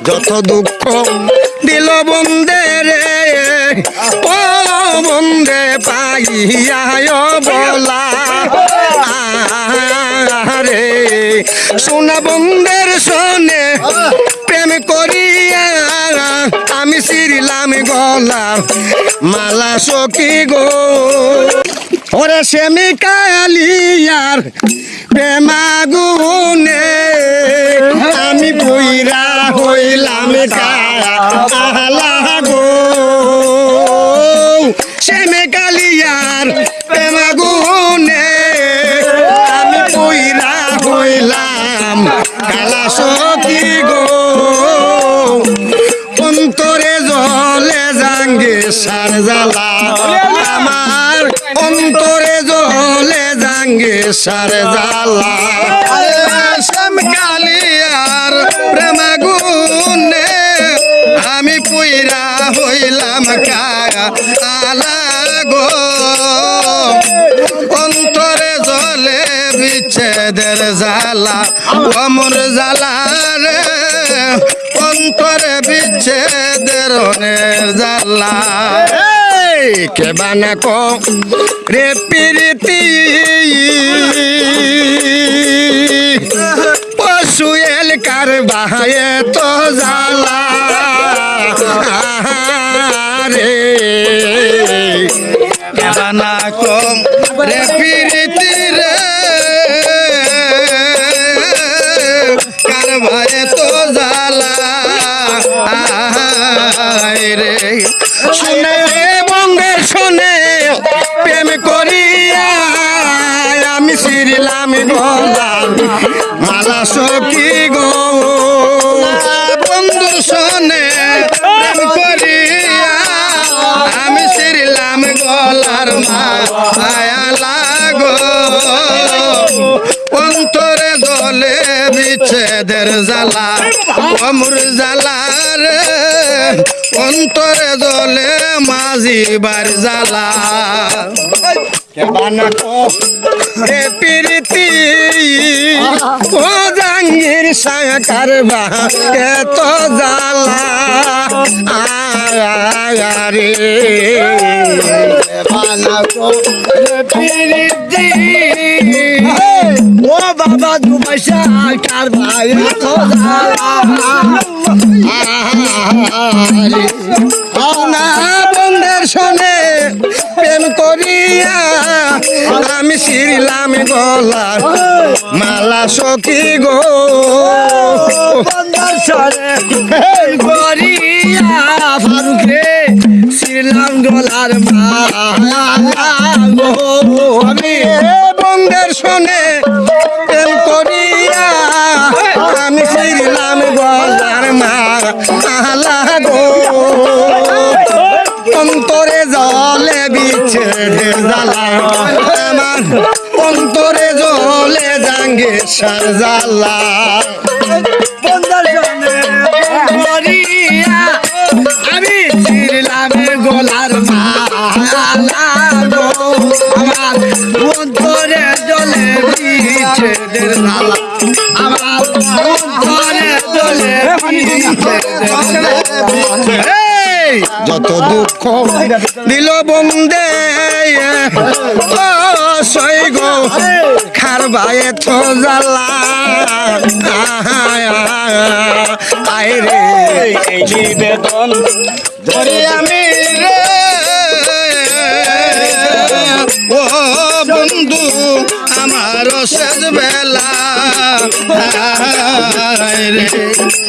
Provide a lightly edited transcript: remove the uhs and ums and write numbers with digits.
যত দুঃখ দিল বন্দে রে ও বন্দে পাইয়া বলা রে সোনা বন্দের শোনে প্রেম করিয়া আমি ছিড়িলাম গলা মালা সখী গো ওরে সেমি কালিয়ার প্রেমাগুনে আমি বইরা হইলাম কালা গো সেমি কালিয়ার প্রেমাগুনে আমি বইরা হইলাম কালা সখী গো অন্তরে জলে জাঙ্গে সার জ্বালা আমার অন্তরে জলে জাঙ্গে সার জ্বালা শ্যামকালিয়ার প্রেমাগুনে আমি পুইরা হইলাম কালা গো অন্তরে জলে বিচ্ছেদের জ্বালা অমর জ্বালা রে অন্তরে বিচ্ছেদের জ্বালা কে বানা কো রে প্রীতি পশুয়েল কার বাহায়ে তো জ্বালা রে কে বানা কো রে প্রীতি রে কার বাহায়ে তো জ্বালা রে শুনে বঙ্গের শোনে প্রেম করিয়া আমি ছিড়িলাম গলা মালা সখী গো বন্ধু শোনে প্রেম করিয়া আমি ছিড়িলাম গলার মালা গো অন্তরে দলে বিচ্ছেদের জ্বালা অমর জ্বালা রে অন্তরে দলে মাঝি বার জ্বালা রে প্রীতি ও জাঙ্গির সাকার বা এত জ্বালা রে প্রীতি ও বাবা দুমাইশা কার ভাই এত জ্বালা না বন্ধের শোনে প্রেম করিয়া আমি ছিড়িলাম গলা মালা সখী গো বন্ধের শোনে প্রেম করিয়া ফারুক রে ছিড়িলাম গলার মালা গো আমি বন্ধের শোনে প্রেম করিয়া আমি ছিড়িলাম গলার মালা গো অন্তরে জলে বিচ্ছেদের জ্বালা আমার অন্তরে জলে জাঙ্গে সার জ্বালা আমি ছিড়িলাম গলার মালা গো আমার অন্তরে জলে বিচ্ছেদের জ্বালা আমার অন্তরে জলে যত দুঃখ দিল বন্দে সই গো খার ভাইয়ে তো জ্বালা আয় রে নিবেদন ধরে আমি রে ও বন্ধু আমার শেষ বেলা রে